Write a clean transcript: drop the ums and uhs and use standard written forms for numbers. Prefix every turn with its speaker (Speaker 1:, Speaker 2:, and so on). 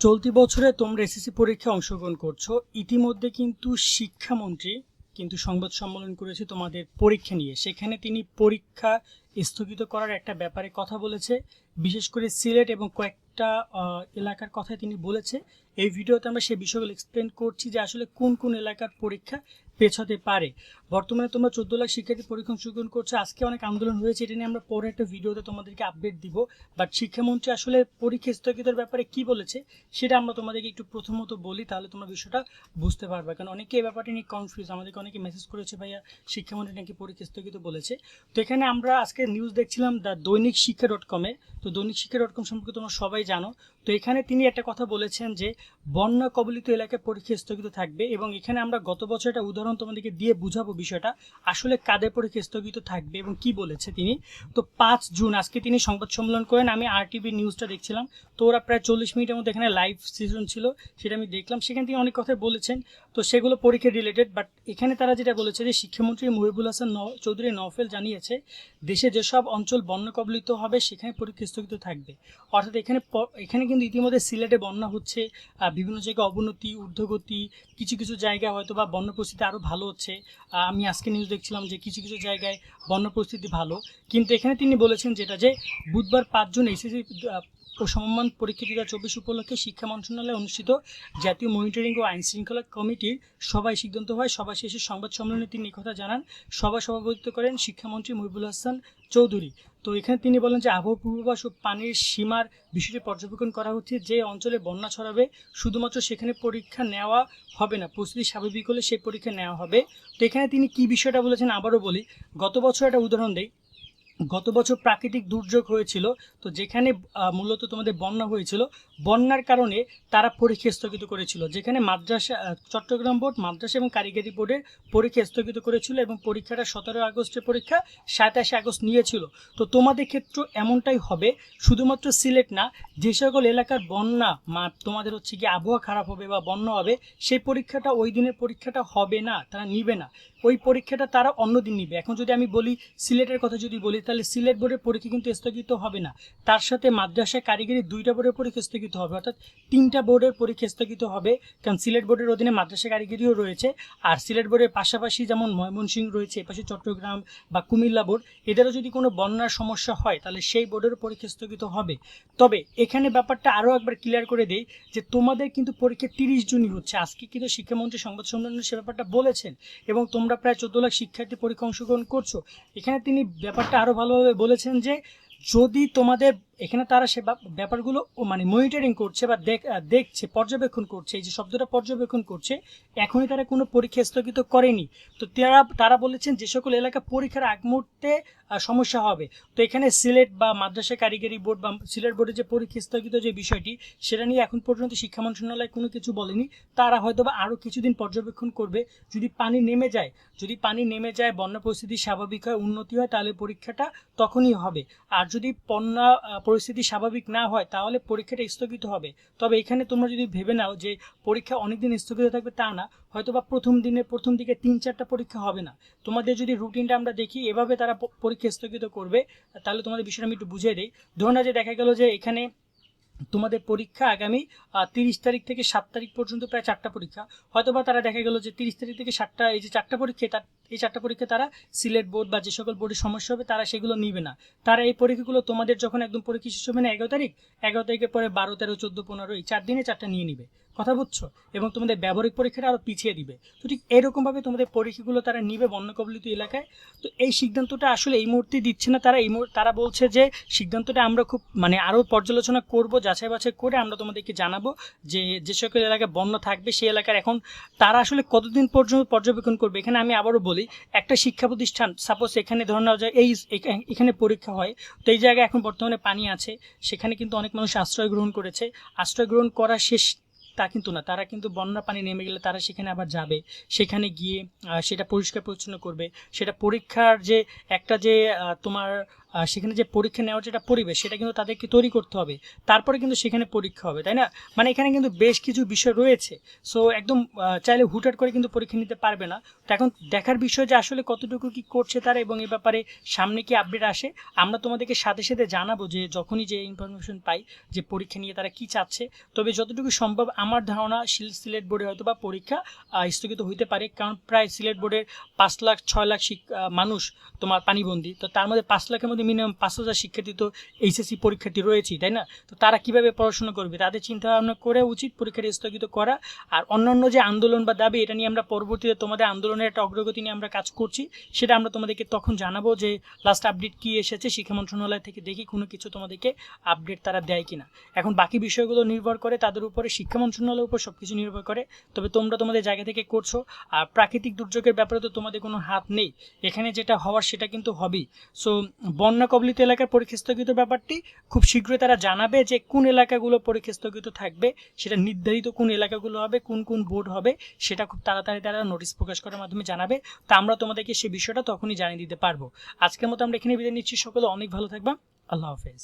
Speaker 1: চলতি বছরে তোমরা এসএসসি পরীক্ষায় অংশগ্রহণ করছো। ইতিমধ্যে কিন্তু শিক্ষামন্ত্রী কিন্তু সংবাদ সম্মেলন করেছে তোমাদের পরীক্ষা নিয়ে। সেখানে তিনি পরীক্ষা স্থগিত করার একটা ব্যাপারে কথা বলেছে। বিশেষ করে সিলেট এবং কয়েকটা এলাকার কথা তিনি বলেছে। এই ভিডিওতে আমরা সেই বিষয়গুলো এক্সপ্লেন করছি যে আসলে কোন কোন এলাকার পরীক্ষা পেছাতে পারে। বর্তমানে তোমরা 14 লাখ শিক্ষার্থী পরীক্ষা অংশগ্রহণ করছো। আজকে অনেক আন্দোলন হয়েছে, এটা নিয়ে আমরা পরে একটা ভিডিওতে তোমাদেরকে আপডেট দিব। বাট শিক্ষামন্ত্রী আসলে পরীক্ষা স্থগিতের ব্যাপারে কি বলেছে সেটা আমরা তোমাদেরকে একটু প্রথমত বলি, তাহলে তোমরা বিষয়টা বুঝতে পারবে। কারণ অনেকে এই ব্যাপারটা নিয়ে কনফিউজ, আমাদেরকে অনেকে মেসেজ করেছে ভাইয়া শিক্ষামন্ত্রী নাকি পরীক্ষা স্থগিত বলেছে। তো এখানে আমরা আজকে নিউজ দেখছিলাম দ্য দৈনিক শিক্ষা .com-এ। তো দৈনিক শিক্ষা .com সম্পর্কে তোমরা সবাই জানো। তো এখানে তিনি একটা কথা বলেছেন যে বন্যা কবলিত এলাকায় পরীক্ষা স্থগিত থাকবে, এবং এখানে আমরা গত বছর একটা উদাহরণ তোমাদেরকে দিয়ে বুঝাবো বিষয়টা আসলে কাদের পরীক্ষা স্থগিত থাকবে এবং কি বলেছে তিনি। তো 5 জুন আজকে তিনি সংবাদ সম্মেলন করেন। আমি আরটিভি নিউজটা দেখছিলাম, তো ওরা প্রায় 40 মিনিটের মধ্যে এখানে লাইভ সেশন ছিল, সেটা আমি দেখলাম। সেখান থেকে অনেক কথাই বলেছেন, তো সেগুলো পরীক্ষা রিলেটেড। বাট এখানে তারা যেটা বলেছে যে শিক্ষামন্ত্রী মহিবুল হাসান চৌধুরী নওফেল জানিয়েছে দেশে যেসব অঞ্চল বন্যা কবলিত হবে সেখানে পরীক্ষা স্থগিত থাকবে। অর্থাৎ এখানে কিন্তু ইতিমধ্যে সিলেটে বন্যা হচ্ছে, বিভিন্ন জায়গায় অবনতি ঊর্ধ্বগতি, কিছু কিছু জায়গায় হয়তো বা বন্যা পরিস্থিতি আরও ভালো হচ্ছে। আমি আজকে নিউজ দেখছিলাম যে কিছু কিছু জায়গায় বন্যা পরিস্থিতি ভালো। কিন্তু এখানে তিনি বলেছেন যেটা যে বুধবার 5 জুন এসএসসি ও সমমান পরীক্ষা 2024 উপলক্ষে শিক্ষা মন্ত্রণালয়ে অনুষ্ঠিত জাতীয় মনিটরিং ও আইন শৃঙ্খলা কমিটির সভায় সিদ্ধান্ত হয়। সভা শেষে সংবাদ সম্মেলনে তিনি একথা জানান। সভা সভাপতিত্ব করেন শিক্ষামন্ত্রী মহিবুল হাসান চৌধুরী। তো এখানে তিনি বলেন যে আবহাওয়া পূর্বাভাস ও পানির সীমার বিষয়টি পর্যবেক্ষণ করা হচ্ছে। যে অঞ্চলে বন্যা ছড়াবে শুধুমাত্র সেখানে পরীক্ষা নেওয়া হবে না, পরিস্থিতি স্বাভাবিক হলে সেই পরীক্ষা নেওয়া হবে। তো এখানে তিনি কি বিষয়টা বলেছেন আবারও বলি। গত বছর একটা উদাহরণ দেই। গত বছর প্রাকৃতিক দুর্যোগ হয়েছিল, তো যেখানে মূলত তোমাদের বন্যা হয়েছিল, বন্যার কারণে তারা পরীক্ষা স্থগিত করেছিল। যেখানে মাদ্রাসা চট্টগ্রাম বোর্ড, মাদ্রাসা এবং কারিগরি বোর্ডের পরীক্ষা স্থগিত করেছিল, এবং পরীক্ষাটা 17 আগস্টের পরীক্ষা 27 আগস্ট নিয়েছিল। তো তোমাদের ক্ষেত্রে এমনটাই হবে। শুধুমাত্র সিলেট না, যে সকল এলাকার বন্যা তোমাদের হচ্ছে কি আবহাওয়া খারাপ হবে বা বন্যা হবে, সেই পরীক্ষাটা ওই দিনের পরীক্ষাটা হবে না, তারা নিবে না। ওই পরীক্ষাটা তারা অন্য দিন নিবে। এখন যদি আমি বলি সিলেটের কথা যদি বলি, তাহলে সিলেট বোর্ডের পরীক্ষা কিন্তু স্থগিত হবে না, তার সাথে মাদ্রাসা কারিগরি 2টা বোর্ডের পরীক্ষা স্থগিত হবে, অর্থাৎ 3টা বোর্ডের পরীক্ষা স্থগিত হবে। কারণ সিলেট বোর্ডের অধীনে মাদ্রাসা কারিগরিও রয়েছে, আর সিলেট বোর্ডের পাশাপাশি যেমন ময়মনসিংহ রয়েছে, এপাশে চট্টগ্রাম বা কুমিল্লা বোর্ড, এদেরও যদি কোনো বন্যার সমস্যা হয় তাহলে সেই বোর্ডের পরীক্ষা স্থগিত হবে। তবে এখানে ব্যাপারটা আরও একবার ক্লিয়ার করে দেই যে তোমাদের কিন্তু পরীক্ষা 30 জুনই হচ্ছে। আজকে কিন্তু শিক্ষামন্ত্রী সংবাদ সম্মেলনে সে ব্যাপারটা বলেছেন, এবং তোমরা প্রায় 14 লাখ শিক্ষার্থী পরীক্ষা অংশগ্রহণ করছো। এখানে তিনি ব্যাপারটা আরও ভালোভাবে বলেছেন যে যদি তোমাদের এখানে তারা সে ব্যাপারগুলো মানে মনিটরিং করছে বা দেখছে, পর্যবেক্ষণ করছে, এই যে শব্দটা পর্যবেক্ষণ করছে, এখনই তারা কোনো পরীক্ষা স্থগিত করেনি। তো তারা বলেছেন যে সকল এলাকা পরীক্ষার আগ মুহূর্তে সমস্যা হবে। তো এখানে সিলেট বা মাদ্রাসা কারিগরি বোর্ড বা সিলেট বোর্ডের যে পরীক্ষা স্থগিত যে বিষয়টি, সেটা নিয়ে এখন পর্যন্ত শিক্ষা মন্ত্রণালয় কোনো কিছু বলেনি। তারা হয়তো বা আরও কিছুদিন পর্যবেক্ষণ করবে। যদি পানি নেমে যায়, বন্যা পরিস্থিতি স্বাভাবিক হয়, উন্নতি হয়, তাহলে পরীক্ষাটা তখনই হবে। আর যদি বন্যা পরিস্থিতি স্বাভাবিক না হয় তাহলে পরীক্ষাটা স্থগিত হবে। তবে এখানে তোমরা যদি ভেবে নাও যে পরীক্ষা অনেকদিন স্থগিত থাকবে, তা না। হয়তো বা প্রথম দিকে 3-4টা পরীক্ষা হবে না। তোমাদের যদি রুটিনটা আমরা দেখি, এভাবে তারা পরীক্ষা স্থগিত করবে। তাহলে তোমাদের বিষয়টা আমি একটু বুঝিয়ে দিই। ধরুন যে দেখা গেল যে এখানে তোমাদের পরীক্ষা আগামী 30 তারিখ থেকে 7 তারিখ পর্যন্ত প্রায় 4টা পরীক্ষা। হয়তো বা তারা দেখা গেল যে 30 তারিখ থেকে 7টা, এই যে 4টা পরীক্ষা, এই 4টা পরীক্ষা তারা সিলেট বোর্ড বা যে সকল বোর্ডের সমস্যা হবে তারা সেগুলো নিবে না। তারা এই পরীক্ষাগুলো তোমাদের যখন একদম পরীক্ষা শেষ হবে না 11 তারিখের পরে 12, 13, 14, 15 এই 4 দিনে 4টা নিয়ে নিবে। কথা বুঝছো? এবং তোমাদের ব্যবহারিক পরীক্ষাটা আরও পিছিয়ে দিবে। তো ঠিক এরকমভাবে তোমাদের পরীক্ষাগুলো তারা নিবে বন্যা কবলিত এলাকায়। তো এই সিদ্ধান্তটা আসলে এই মুহূর্তে দিচ্ছে না তারা। তারা বলছে যে সিদ্ধান্তটা আমরা খুব আরও পর্যালোচনা করব, যাচাই বাছাই করে আমরা তোমাদেরকে জানাবো যে সকল এলাকায় বন্যা থাকবে সেই এলাকার। এখন তারা আসলে কতদিন পর্যন্ত পর্যবেক্ষণ করবে, এখানে আমি আবারও বলি, একটা শিক্ষা প্রতিষ্ঠান সাপোজ এখানে ধরে নেওয়া যায় এখানে পরীক্ষা হয়, তো এই জায়গায় এখন বর্তমানে পানি আছে, সেখানে কিন্তু অনেক মানুষ আশ্রয় গ্রহণ করেছে। আশ্রয় গ্রহণ করা শেষ তা কিন্তু না, তারা কিন্তু বন্যা পানি নেমে গেলে তারা সেখানে আবার যাবে, সেখানে গিয়ে সেটা পরিষ্কার পরিচ্ছন্ন করবে। সেটা পরীক্ষার যে একটা যে তোমার সেখানে যে পরীক্ষা নেওয়ার যেটা পরিবেশ সেটা কিন্তু তাদেরকে তৈরি করতে হবে, তারপরে কিন্তু সেখানে পরীক্ষা হবে, তাই না? মানে এখানে কিন্তু বেশ কিছু বিষয় রয়েছে। সো একদম চাইলে হুটহাট করে কিন্তু পরীক্ষা নিতে পারবে না। তো এখন দেখার বিষয় যে আসলে কতটুকু কি করছে তারা এবং এ ব্যাপারে সামনে কি আপডেট আসে, আমরা তোমাদেরকে সাথে সাথে জানাবো যে যখনই যে ইনফরমেশন পাই যে পরীক্ষা নিয়ে তারা কি চাচ্ছে। তবে যতটুকু সম্ভব আমার ধারণা সিলেট বোর্ডে হয়তো বা পরীক্ষা স্থগিত হইতে পারে, কারণ প্রায় সিলেট বোর্ডের 5 লাখ 6 লাখ মানুষ তোমার পানিবন্দী, তো তার মধ্যে 5 লাখের মধ্যে মিনিমাম 5,000 শিক্ষার্থী তো এইচএসসি পরীক্ষার্থী রয়েছেই, তাই না? তো তারা কিভাবে পড়াশোনা করবে, তাদের চিন্তা ভাবনা করে উচিত পরীক্ষাটি স্থগিত করা। আর অন্যান্য যে আন্দোলন বা দাবি, এটা নিয়ে আমরা পরবর্তীতে তোমাদের আন্দোলনের একটা অগ্রগতি নিয়ে আমরা কাজ করছি, সেটা আমরা তোমাদেরকে তখন জানাবো যে লাস্ট আপডেট কি এসেছে শিক্ষা মন্ত্রণালয় থেকে, দেখি কোনো কিছু তোমাদেরকে আপডেট তারা দেয় কিনা। এখন বাকি বিষয়গুলো নির্ভর করে তাদের উপরে, শিক্ষা মন্ত্রণালয়ের উপর সব কিছু নির্ভর করে। তবে তোমরা তোমাদের জায়গা থেকে করছো। আর প্রাকৃতিক দুর্যোগের ব্যাপারে তো তোমাদের কোনো হাত নেই, এখানে যেটা হওয়ার সেটা কিন্তু হবেই। সো বন্যা কবলিত এলাকার পরীক্ষা স্থগিত ব্যাপারটি খুব শীঘ্রই তারা জানাবে যে কোন এলাকাগুলো পরীক্ষা স্থগিত থাকবে, সেটা নির্ধারিত কোন এলাকাগুলো হবে, কোন কোন বোর্ড হবে, সেটা খুব তাড়াতাড়ি তারা নোটিশ প্রকাশ করার মাধ্যমে জানাবে। তা আমরা তোমাদেরকে সেই বিষয়টা তখনই জানিয়ে দিতে পারবো। আজকের মতো আমরা এখানে বিদায় নিচ্ছি, সকলে অনেক ভালো থাকবা, আল্লাহ হাফেজ।